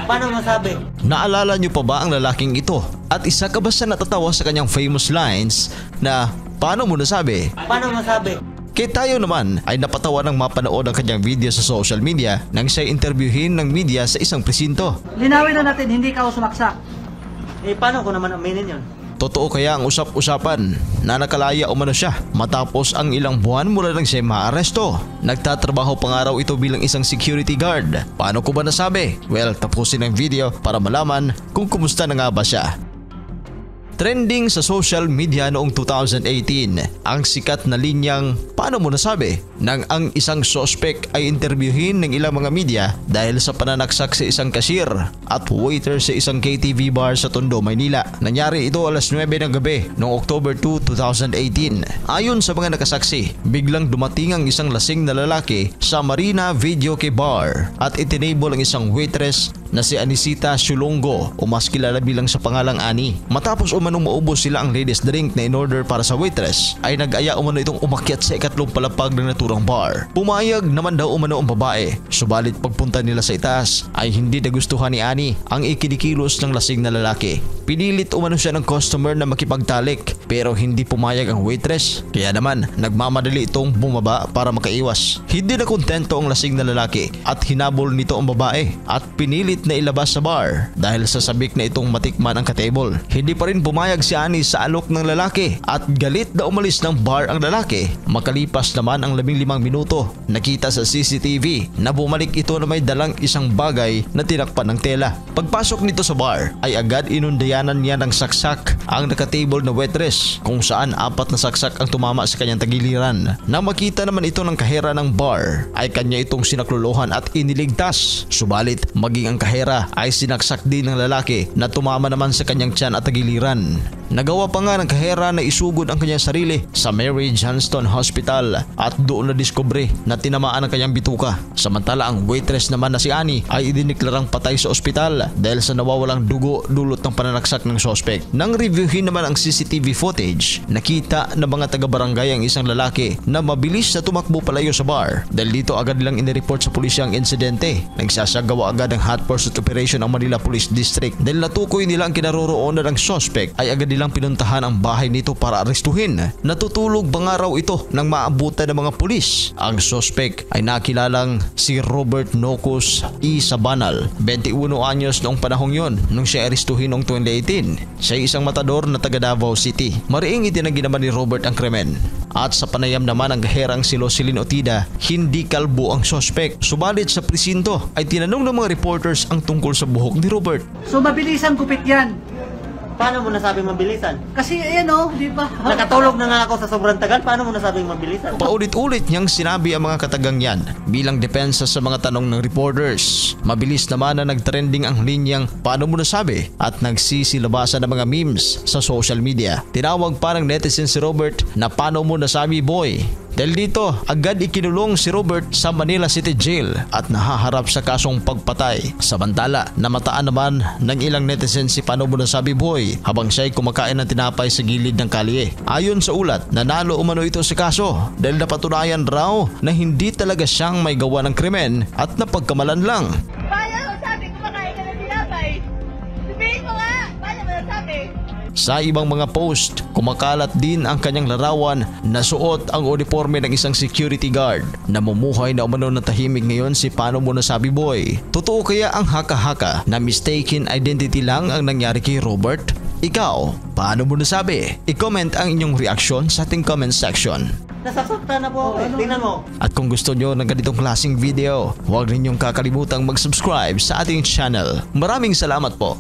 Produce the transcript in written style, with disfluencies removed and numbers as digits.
Paano masabi? Naalala niyo pa ba ang lalaking ito? At isa ka ba sa natatawa sa kanyang famous lines na paano mo nasabi? Paano masabi? Kaya tayo naman ay napatawa ng mapanood ang kanyang video sa social media nang siya interviewin ng media sa isang presinto. Linawin na natin, hindi ka sumaksak. Paano ko naman aminin yun? Totoo kaya ang usap-usapan na nakalaya umano siya matapos ang ilang buwan mula nang siya maaresto? Nagtatrabaho pa nga raw ito bilang isang security guard. Paano ko ba nasabi? Well, tapusin ang video para malaman kung kumusta na nga ba siya. Trending sa social media noong 2018 ang sikat na linyang paano mo nasabi nang ang isang suspect ay interviewin ng ilang mga media dahil sa pananaksak sa isang cashier at waiter sa isang KTV bar sa Tondo, Maynila. Nangyari ito alas 9 ng gabi noong October 2, 2018. Ayon sa mga nakasaksi, biglang dumating ang isang lasing na lalaki sa Marina Videoke Bar at itinable ang isang waitress na si Anisita Sulongo o mas kilala bilang sa pangalang Ani. Matapos umanong maubos sila ang ladies drink na in-order para sa waitress, ay nag-aya umano itong umakyat sa ikatlong palapag ng naturang bar. Pumayag naman daw umano ang babae, subalit pagpunta nila sa itaas ay hindi nagustuhan ni Ani ang ikinikilos ng lasing na lalaki. Pinilit umano siya ng customer na makipagtalik pero hindi pumayag ang waitress, kaya naman nagmamadali itong bumaba para makaiwas. Hindi na kontento ang lasing na lalaki at hinabol nito ang babae at pinilit na ilabas sa bar dahil sa sabik na itong matikman ang katable. Hindi pa rin pumayag si Ani sa alok ng lalaki at galit na umalis ng bar ang lalaki. Makalipas naman ang 15 minuto, nakita sa CCTV na bumalik ito na may dalang isang bagay na tinakpan ng tela. Pagpasok nito sa bar ay agad inundayanan niya ng saksak ang nakatable na waitress kung saan 4 na saksak ang tumama sa kanyang tagiliran. Nang makita naman ito ng kahera ng bar ay kanya itong sinaklolohan at iniligtas. Subalit maging ang kahera ay sinaksak din ng lalaki na tumama naman sa kanyang tiyan at tagiliran. Nagawa pa nga ng kahera na isugod ang kanyang sarili sa Mary Johnston Hospital at doon na diskubre na tinamaan ang kanyang bituka. Samantala ang waitress naman na si Ani ay idiniklarang patay sa ospital dahil sa nawawalang dugo dulot ng pananaksak ng suspect. Nang reviewin naman ang CCTV footage, nakita na mga taga-barangay ang isang lalaki na mabilis na tumakbo palayo sa bar. Dahil dito agad nilang inireport sa pulisya ang insidente. Nagsasagawa agad ng hot pursuit operation ang Manila Police District. Dahil natukoy nila ang kinaroroonan ng suspect ay agad nilang pinuntahan ang bahay nito para arestuhin. Natutulog ba nga raw ito nang maabutan ng mga pulis? Ang suspect ay nakilalang si Robert Nocus E. Sabanal, 21 anyos noong panahong yon nung siya arestuhin noong 2018. Siya ay isang matador na taga Davao City. Mariing itinanggi naman ni Robert ang krimen. At sa panayam naman ang gaherang si Locelyn Otida, hindi kalbo ang suspect. Subalit sa presinto ay tinanong ng mga reporters ang tungkol sa buhok ni Robert. So mabilisan gupit yan. Paano mo nasabing mabilisan? Kasi ayan o, di ba? Nakatulog na nga ako sa sobrang tagal. Paano mo nasabing mabilisan? Paulit-ulit niyang sinabi ang mga katagang yan bilang depensa sa mga tanong ng reporters. Mabilis naman na nagtrending ang linyang paano mo nasabi at nagsisilabasan ng mga memes sa social media. Tinawag pa ng netizen si Robert na paano mo nasabi boy. Dahil dito, agad ikinulong si Robert sa Manila City Jail at nahaharap sa kasong pagpatay. Samantala, namataan naman ng ilang netizen si paano mo nasabi boy habang siya'y kumakain ng tinapay sa gilid ng kalye. Ayon sa ulat, nanalo umano ito sa kaso dahil napatunayan raw na hindi talaga siyang may gawa ng krimen at napagkamalan lang. Paano sabi kumakain ka ng tinapay? Sabihin mo nga! Paano mo nasabi? Sa ibang mga post, kumakalat din ang kanyang larawan na suot ang uniforme ng isang security guard. Namumuhay na umano na tahimik ngayon si paano mo nasabi boy. Totoo kaya ang haka-haka na mistaken identity lang ang nangyari kay Robert? Ikaw, paano mo nasabi? I-comment ang inyong reaksyon sa ating comment section. Nasasaktan na po ako. Tingnan mo. At kung gusto nyo ng ganitong klaseng video, huwag ninyong kakalimutang mag-subscribe sa ating channel. Maraming salamat po.